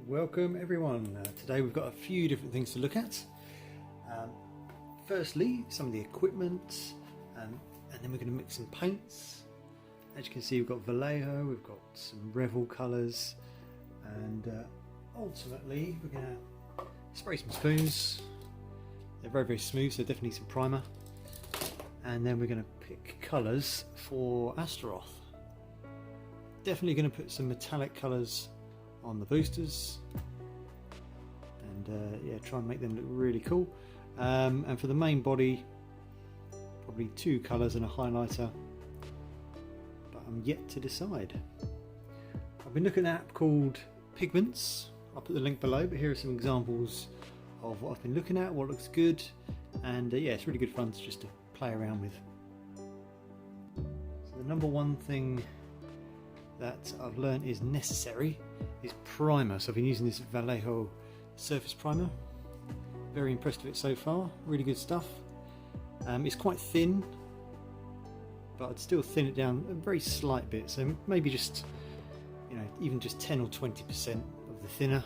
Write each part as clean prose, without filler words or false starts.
Welcome everyone. Today we've got a few different things to look at. Firstly, some of the equipment, and then we're going to mix some paints. As you can see, we've got Vallejo, we've got some Revel colours, and ultimately we're going to spray some spoons. They're very smooth, so definitely some primer. And then we're going to pick colours for Astaroth. Definitely going to put some metallic colours on the boosters, and yeah, try and make them look really cool. And for the main body, probably two colours and a highlighter, but I'm yet to decide. I've been looking at an app called Pigments. I'll put the link below, but here are some examples of what I've been looking at, what looks good, and yeah, it's really good fun just to play around with. So the number one thing that I've learned is necessary is primer. So I've been using this Vallejo surface primer. Very impressed with it so far, really good stuff. It's quite thin, but I'd still thin it down a very slight bit, so maybe just, you know, even just 10 or 20% of the thinner.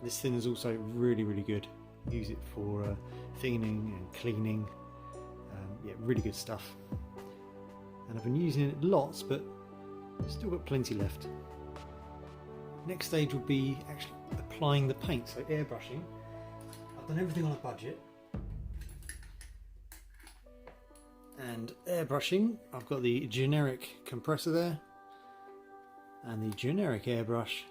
This thinner is also really good. Use it for thinning and cleaning. Yeah, really good stuff. And I've been using it lots, but still got plenty left. Next stage will be actually applying the paint, so airbrushing. I've done everything on a budget. And airbrushing, I've got the generic compressor there and the generic airbrush,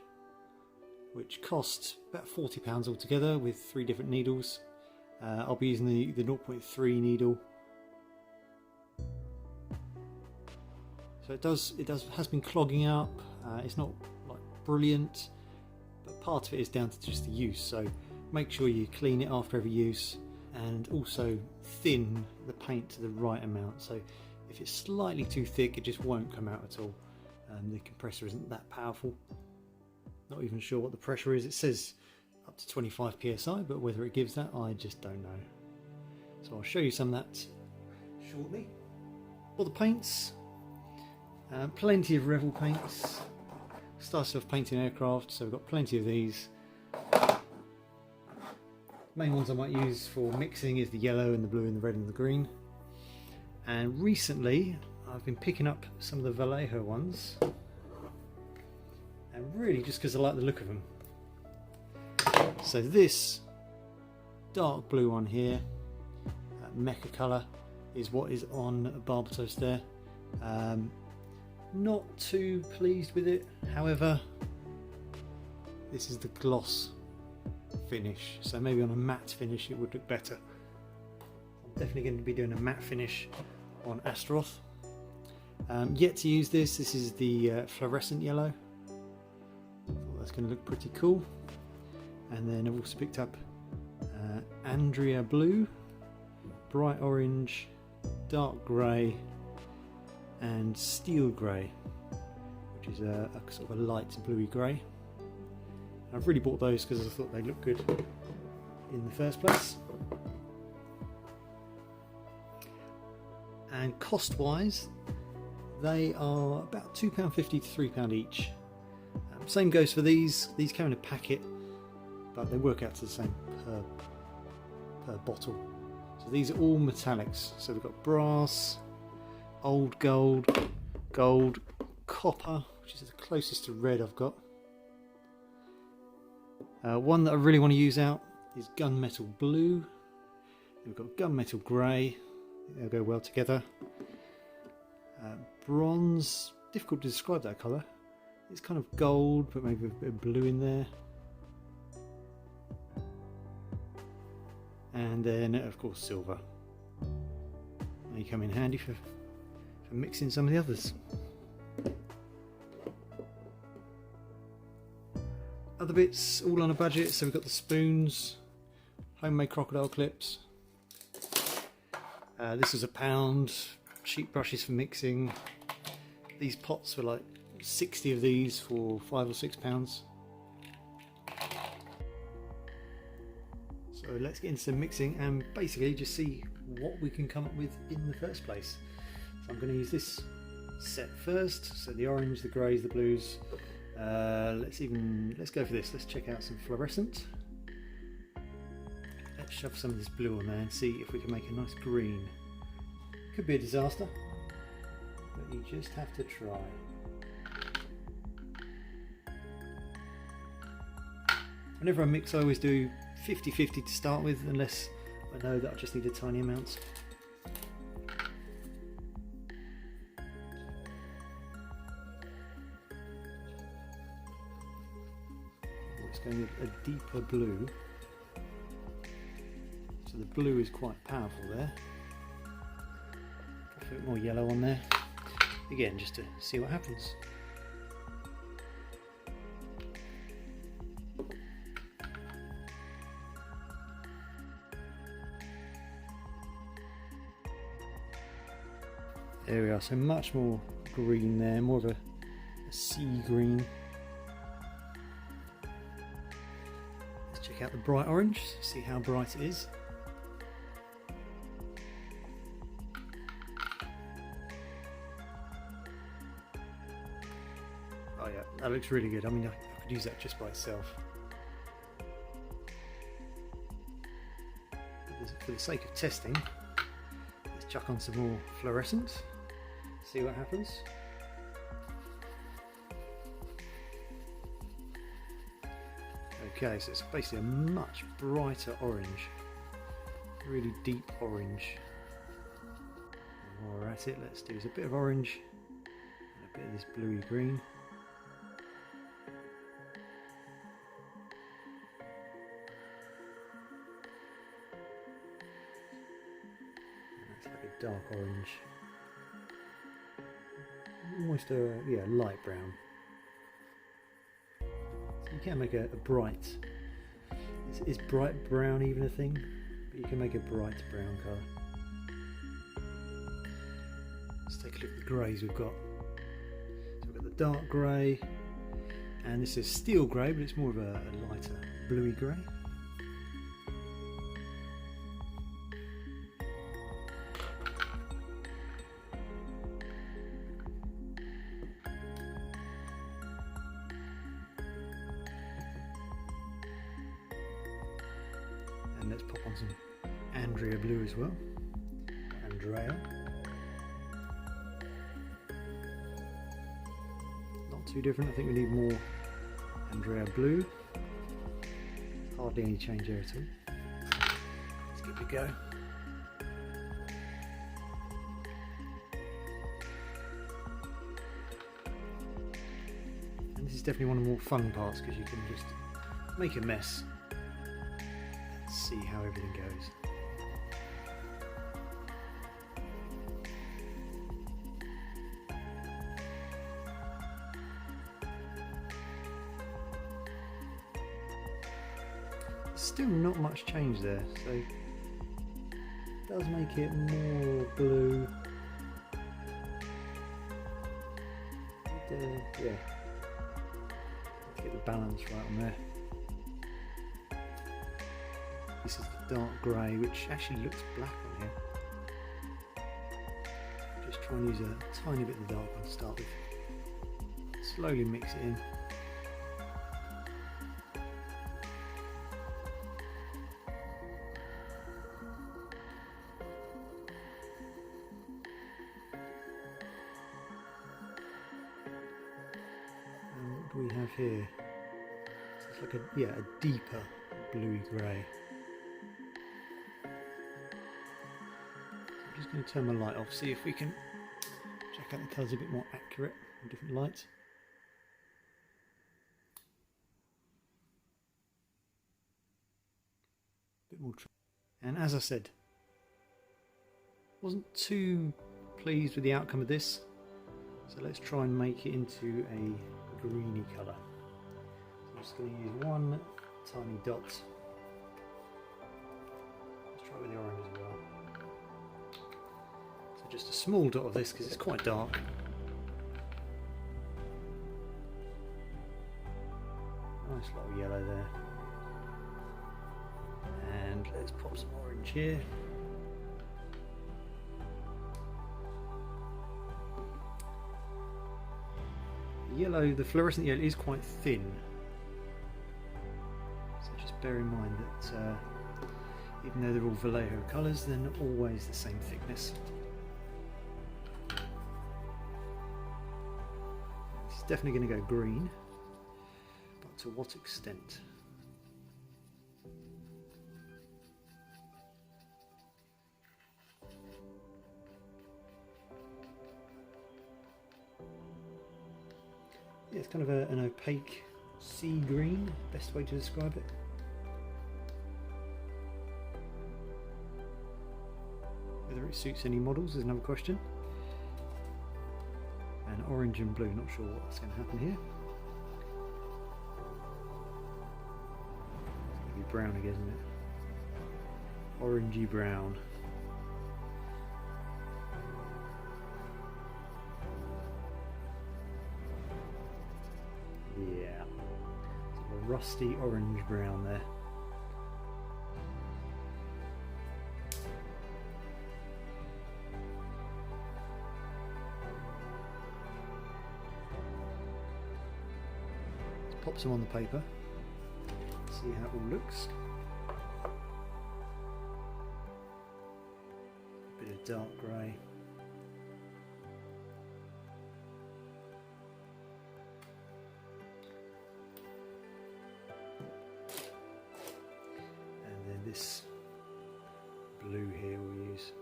which cost about £40 altogether with 3 different needles. I'll be using the 0.3 needle. So it has been clogging up. It's not like brilliant, but part of it is down to just the use. So make sure you clean it after every use, and also thin the paint to the right amount. So if it's slightly too thick, it just won't come out at all. The compressor isn't that powerful. Not even sure what the pressure is. It says up to 25 psi, but whether it gives that, I just don't know. So I'll show you some of that shortly. For the paints, plenty of Revel paints. Started off painting aircraft, so we've got plenty of these. Main ones I might use for mixing is the yellow and the blue and the red and the green. And recently I've been picking up some of the Vallejo ones, and really just because I like the look of them. So this dark blue one here, Mecha colour, is what is on Barbatos there. Not too pleased with it, however this is the gloss finish, so maybe on a matte finish it would look better. I'm definitely going to be doing a matte finish on Astaroth. Yet to use this. This is the fluorescent yellow. I thought that's going to look pretty cool. And then I've also picked up Andrea blue, bright orange, dark grey, and steel grey, which is a sort of a light bluey grey. I've really bought those because I thought they looked good in the first place. And cost wise, they are about £2.50 to £3 each. Same goes for these. These come in a packet, but they work out to the same per bottle. So these are all metallics. So we've got brass, old gold, copper, which is the closest to red I've got. One that I really want to use out is gunmetal blue. We've got gunmetal grey. They'll go well together. Bronze, difficult to describe that colour. It's kind of gold, but maybe a bit of blue in there. And then, of course, silver. They come in handy for mixing some of the others. Other bits, all on a budget. So we've got the spoons, homemade crocodile clips. This was £1. Cheap brushes for mixing. These pots were like 60 of these for £5 or £6. So let's get into some mixing and basically just see what we can come up with in the first place. So I'm going to use this set first, so the orange, the greys, the blues, Let's go for this. Let's check out some fluorescent. Let's shove some of this blue on there and see if we can make a nice green. Could be a disaster, but you just have to try. Whenever I mix, I always do 50-50 to start with, unless I know that I just need a tiny amount. It's going with a deeper blue, so the blue is quite powerful there. Put a bit more yellow on there, again just to see what happens. There we are, so much more green there, more of a sea green. Let's check out the bright orange, see how bright it is. Oh yeah, that looks really good. I mean, I could use that just by itself. For the sake of testing, let's chuck on some more fluorescent. See what happens. Okay, so it's basically a much brighter orange, really deep orange. While we're at it, let's do a bit of orange and a bit of this bluey green. And that's like a dark orange. Almost a light brown. So you can make a bright. Is bright brown even a thing? But you can make a bright brown colour. Let's take a look at the greys we've got. So we've got the dark grey, and this is steel grey, but it's more of a lighter bluey grey. And let's pop on some Andrea blue as well. Andrea. Not too different, I think we need more Andrea blue. Hardly any change there at all. Let's give it a go. And this is definitely one of the more fun parts because you can just make a mess. See how everything goes. Still not much change there, so it does make it more blue. And, yeah, let's get the balance right on there. This is the dark grey, which actually looks black on here. Just try and use a tiny bit of the dark one to start with. Slowly mix it in. And what do we have here? So it's like a deeper bluey grey. I'm just going to turn my light off, see if we can check out the colours a bit more accurate in different lights. Bit more. And as I said, wasn't too pleased with the outcome of this, so let's try and make it into a greeny colour. So I'm just going to use one tiny dot. Let's try it with the orange as well. So just a small dot of this because it's quite dark. Nice little yellow there. And let's pop some orange here. The yellow, the fluorescent yellow is quite thin, so just bear in mind that even though they're all Vallejo colours, they're not always the same thickness. It's definitely going to go green, but to what extent? Yeah, it's kind of an opaque sea green, best way to describe it. Whether it suits any models is another question. And orange and blue, not sure what's going to happen here. It's going to be brown again, isn't it? Orangey brown. Yeah, sort of a rusty orange brown there. Let's pop some on the paper, see how it all looks. A bit of dark grey. This blue here we'll use,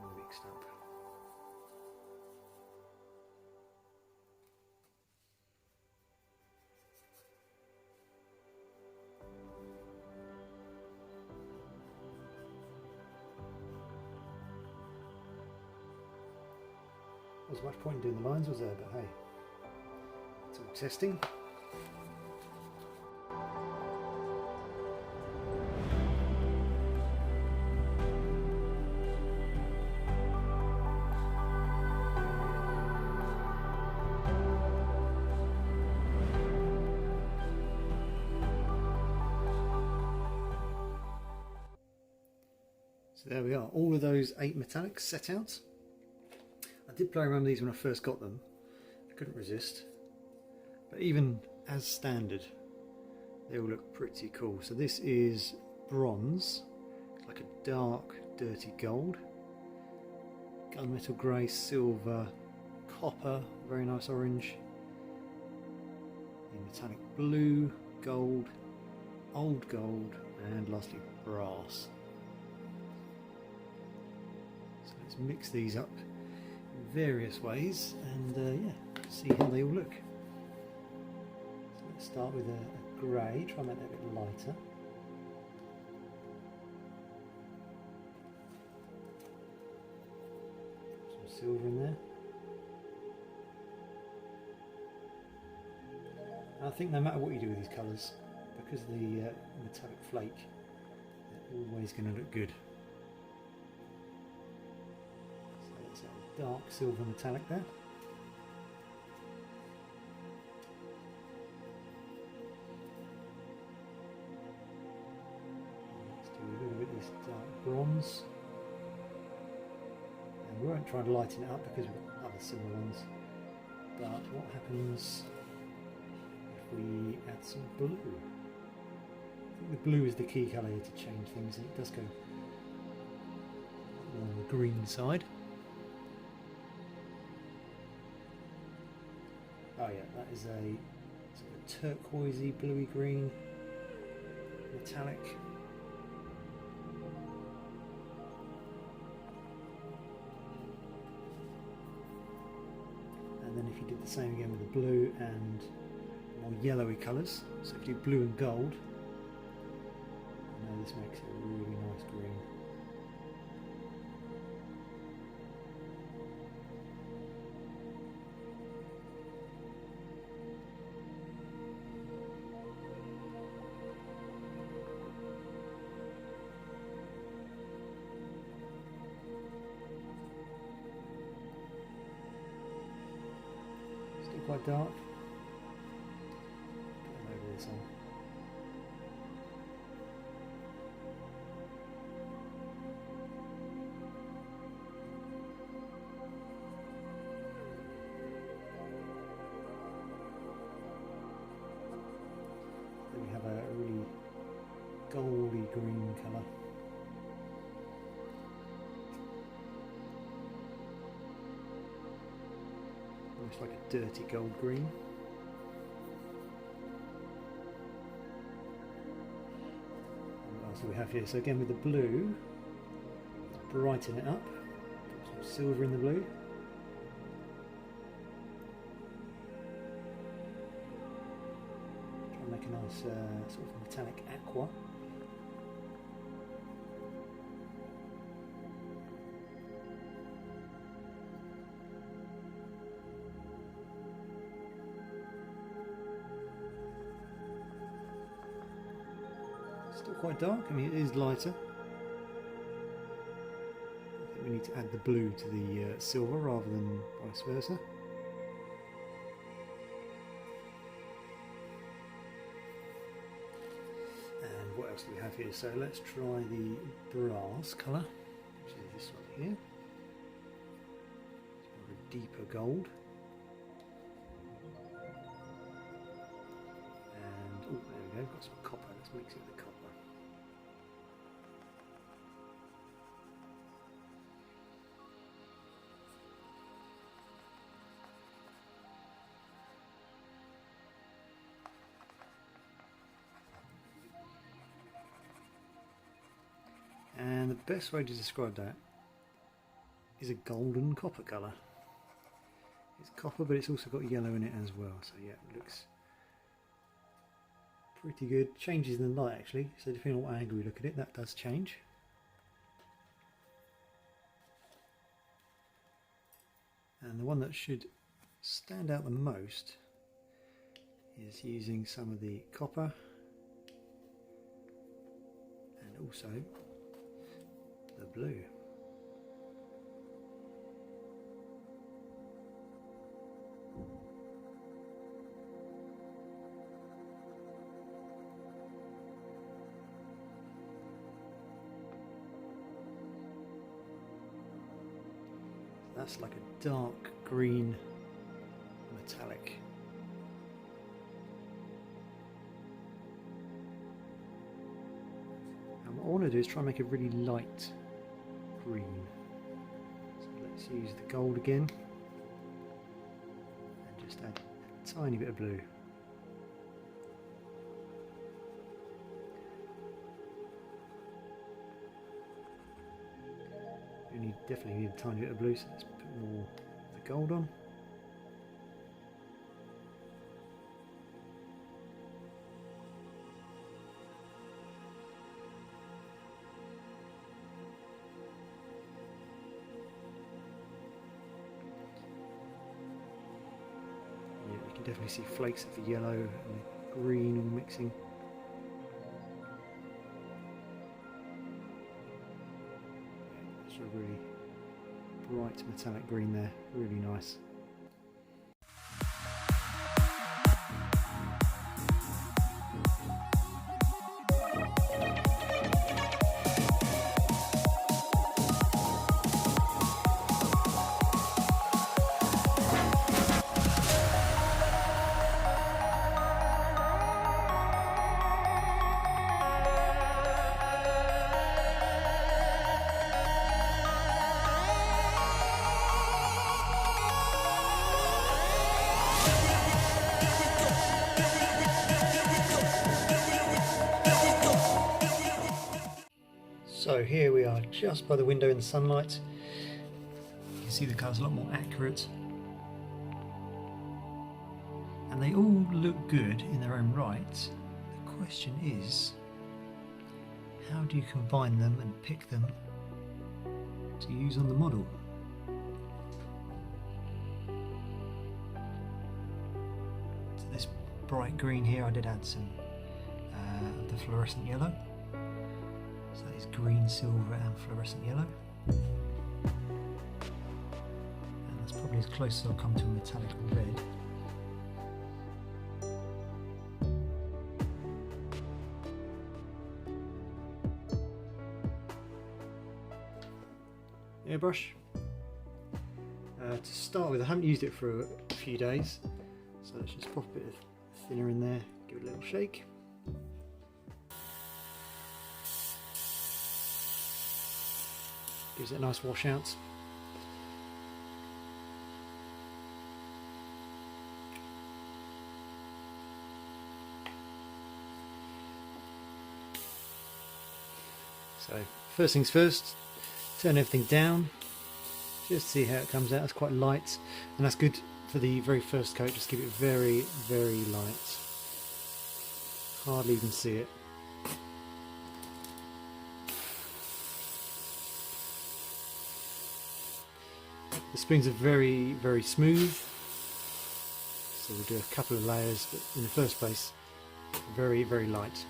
all mixed up. Wasn't much point in doing the lines, was there? But hey, it's all testing. So there we are, all of those 8 metallics set out. I did play around with these when I first got them. I couldn't resist. But even as standard, they all look pretty cool. So this is bronze, it's like a dark, dirty gold. Gunmetal grey, silver, copper, very nice orange. The metallic blue, gold, old gold, and lastly brass. So let's mix these up in various ways and yeah, see how they all look. So let's start with a grey, try and make that a bit lighter. Some silver in there. And I think no matter what you do with these colours, because of the metallic flake, they're always going to look good. So that's a dark silver metallic there. Let's do a little bit of this dark bronze. And we won't try to lighten it up because we've got other similar ones. But what happens if we add some blue? I think the blue is the key colour here to change things, and it does go on the green side. Oh yeah, that is a sort of turquoisey, bluey green metallic. And then if you did the same again with the blue and more yellowy colours, so if you do blue and gold, I know this makes it a really nice green. Still quite dark. Get over this one. green colour. Almost like a dirty gold green. And what else do we have here? So again with the blue, brighten it up. Put some silver in the blue. Try and make a nice sort of metallic aqua. Still quite dark, I mean it is lighter. I think we need to add the blue to the silver rather than vice versa. And what else do we have here? So let's try the brass colour, which is this one here. It's more a deeper gold. And oh, there we go, got some copper, let's mix it with the copper. And the best way to describe that is a golden copper colour. It's copper, but it's also got yellow in it as well. So yeah, it looks pretty good. Changes in the light actually, so depending on what angle you look at it, that does change. And the one that should stand out the most is using some of the copper and also the blue. That's like a dark green metallic. And what I want to do is try and make a really light green. So let's use the gold again and just add a tiny bit of blue. You definitely need a tiny bit of blue, so let's put more of the gold on. You can definitely see flakes of the yellow and the green all mixing. It's a really bright metallic green there, really nice. So here we are just by the window in the sunlight. You can see the colours a lot more accurate. And they all look good in their own right. The question is, how do you combine them and pick them to use on the model? So this bright green here, I did add some of the fluorescent yellow. So that is green, silver and fluorescent yellow. And that's probably as close as I'll come to a metallic red. Airbrush. To start with, I haven't used it for a few days, so let's just pop a bit of thinner in there, give it a little shake. Gives it a nice wash out. So first things first, turn everything down, just see how it comes out. It's quite light, and that's good for the very first coat. Just keep it very, very light. Hardly even see it. The spoons are very, very smooth, so we'll do a couple of layers, but in the first place, very, very light.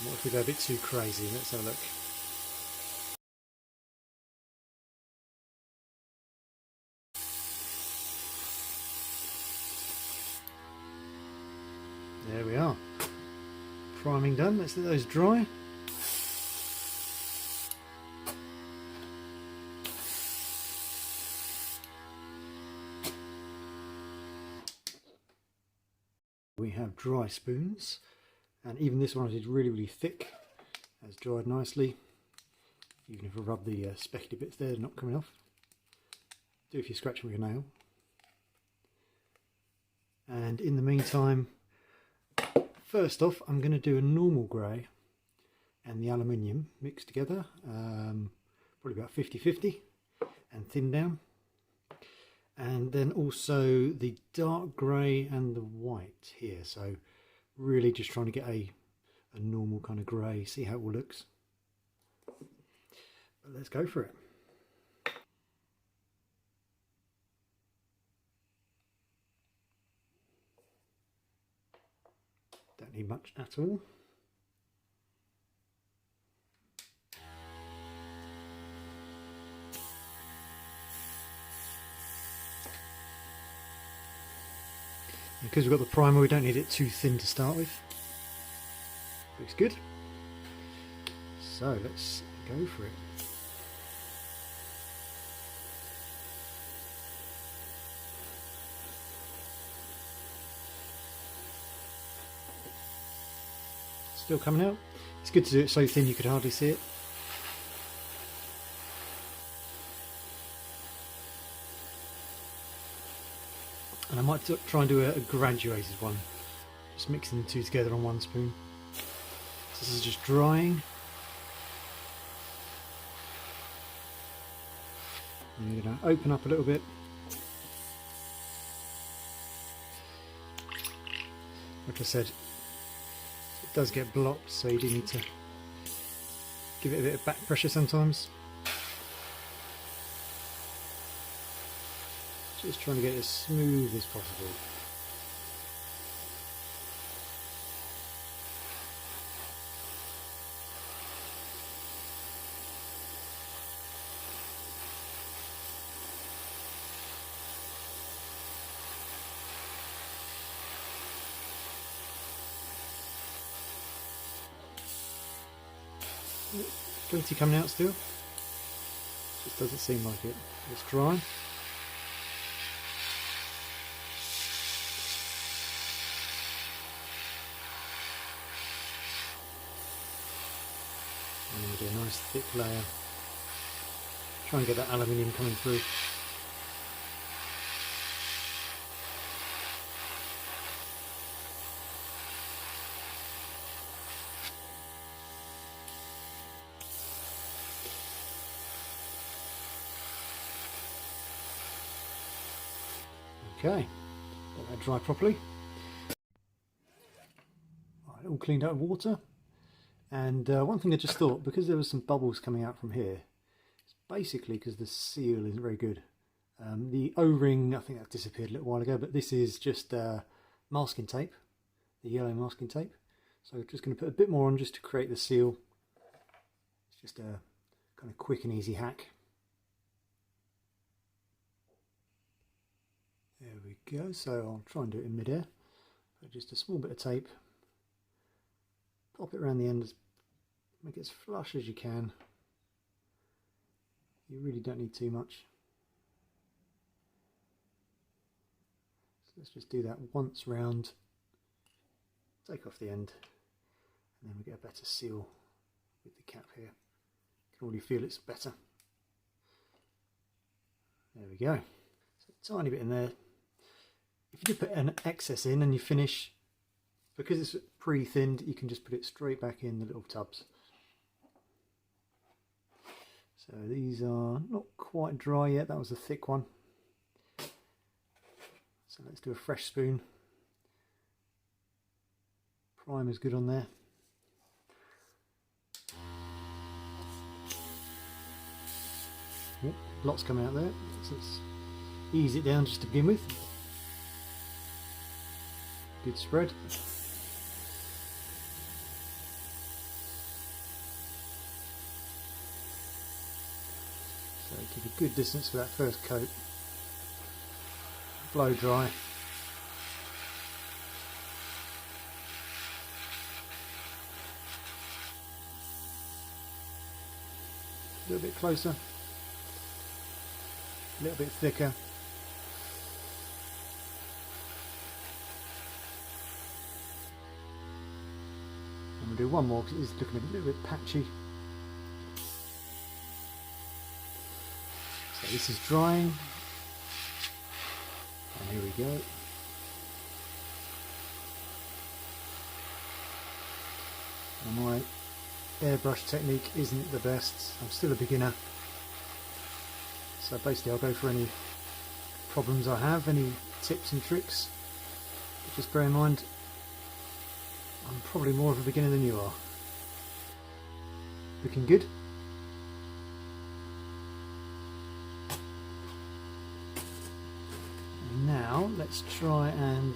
What if we go a bit too crazy? Let's have a look. There we are. Priming done. Let's let those dry. We have dry spoons, and even this one is really, really thick. Has dried nicely. Even if I rub the speckly bits there, they're not coming off. Do if you scratch them with your nail. And in the meantime, first off, I'm going to do a normal grey and the aluminium mixed together, probably about 50-50, and thin down. And then also the dark grey and the white here. So really just trying to get a normal kind of grey, see how it all looks. But let's go for it. Don't need much at all. Because we've got the primer, we don't need it too thin to start with. Looks good. So let's go for it. Still coming out. It's good to do it so thin you could hardly see it. And I might try and do a graduated one, just mixing the two together on one spoon. So this is just drying. And you're going to open up a little bit. Like I said, it does get blocked, so you do need to give it a bit of back pressure sometimes. Just trying to get it as smooth as possible. Plenty coming out still. Just doesn't seem like it. It's dry. And then we do a nice thick layer. Try and get that aluminium coming through. Okay, let that dry properly. Right, all cleaned out of water. And one thing I just thought, because there was some bubbles coming out from here, it's basically because the seal isn't very good. The O-ring, I think that disappeared a little while ago, but this is just masking tape, the yellow masking tape. So just going to put a bit more on just to create the seal. It's just a kind of quick and easy hack. There we go. So I'll try and do it in mid-air. Put just a small bit of tape. Pop it around the end, make it as flush as you can. You really don't need too much. So let's just do that once round. Take off the end, and then we get a better seal with the cap here. You can already feel it's better. There we go. So a tiny bit in there. If you do put an excess in and you finish, because it's pre-thinned, you can just put it straight back in the little tubs. So these are not quite dry yet, that was a thick one. So let's do a fresh spoon. Primer's good on there. Yep, lots coming out there, so let's ease it down just to begin with. Good spread. So keep a good distance for that first coat. Blow dry. A little bit closer. A little bit thicker. And we'll do one more because it is looking a little bit patchy. So this is drying. And here we go. And my airbrush technique isn't the best. I'm still a beginner. So basically I'll go for any problems I have, any tips and tricks. But just bear in mind, I'm probably more of a beginner than you are. Looking good. And now let's try and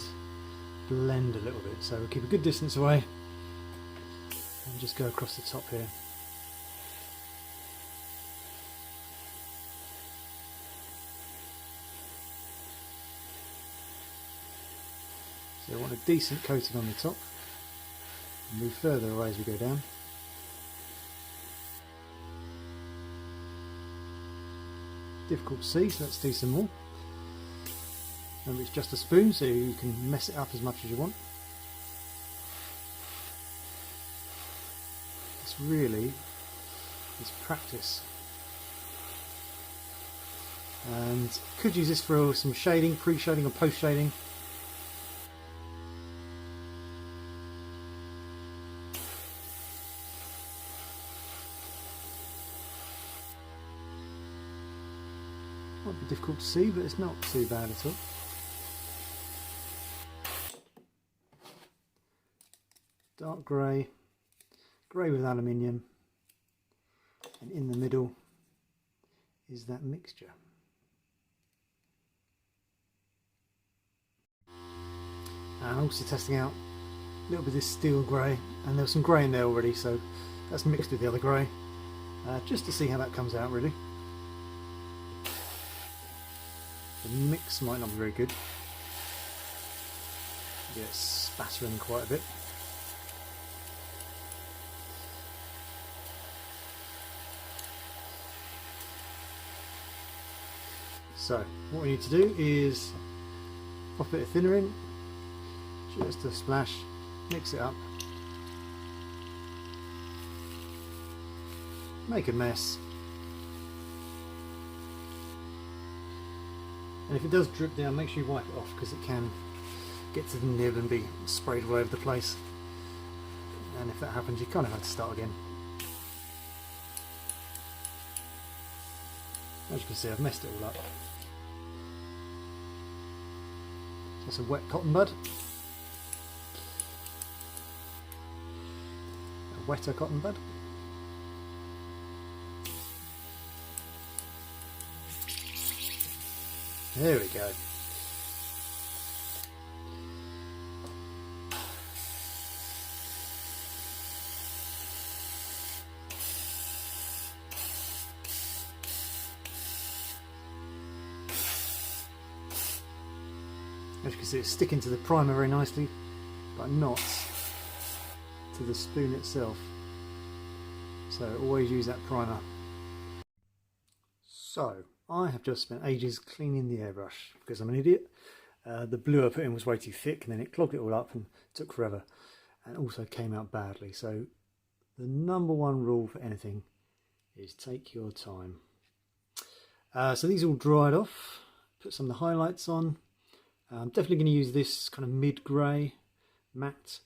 blend a little bit. So we'll keep a good distance away and just go across the top here. So I want a decent coating on the top. Move further away as we go down. Difficult to see, so let's do some more. Remember, it's just a spoon, so you can mess it up as much as you want. It's really is practice. And could use this for some shading, pre-shading or post-shading. Might be difficult to see, but it's not too bad at all. Dark grey, grey with aluminium, and in the middle is that mixture. And also testing out a little bit of this steel grey, and there's some grey in there already, so that's mixed with the other grey, just to see how that comes out really. The mix might not be very good. Yeah, it's spattering quite a bit. So what we need to do is pop a bit of thinner in, just a splash, mix it up, make a mess. And if it does drip down, make sure you wipe it off, because it can get to the nib and be sprayed all over the place. And if that happens, you kind of have to start again. As you can see, I've messed it all up. That's a wet cotton bud. A wetter cotton bud. There we go. As you can see, it's sticking to the primer very nicely, but not to the spoon itself. So always use that primer. So I have just spent ages cleaning the airbrush because I'm an idiot. The blue I put in was way too thick, and then it clogged it all up and took forever, and also came out badly. So the number one rule for anything is take your time. So these all dried off. Put some of the highlights on. I'm definitely going to use this kind of mid-grey matte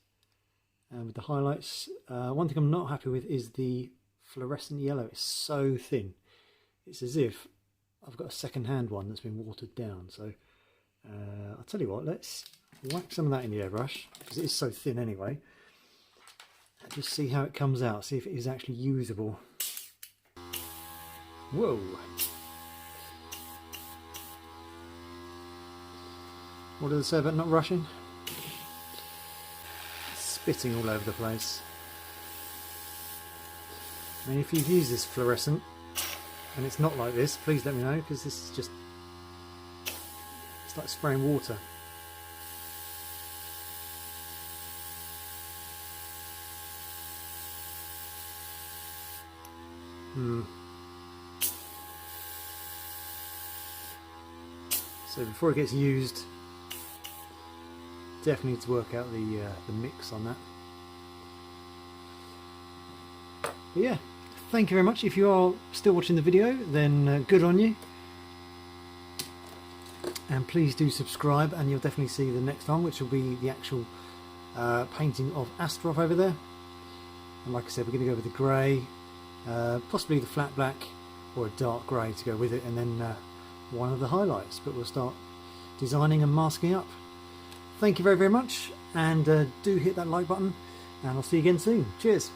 with the highlights. One thing I'm not happy with is the fluorescent yellow. It's so thin. It's as if I've got a second-hand one that's been watered down. So I'll tell you what, let's whack some of that in the airbrush because it is so thin anyway. And just see how it comes out. See if it is actually usable. Whoa! What did I say about not rushing? Spitting all over the place. I mean, if you've used this fluorescent and it's not like this, please let me know, because this is just, it's like spraying water. So before it gets used, definitely need to work out the mix on that. But yeah, thank you very much. If you are still watching the video, then good on you. And please do subscribe, and you'll definitely see the next one, which will be the actual painting of Astaroth over there. And like I said, we're going to go with the grey, possibly the flat black or a dark grey to go with it, and then one of the highlights. But we'll start designing and masking up. Thank you very, very much, and do hit that like button, and I'll see you again soon. Cheers.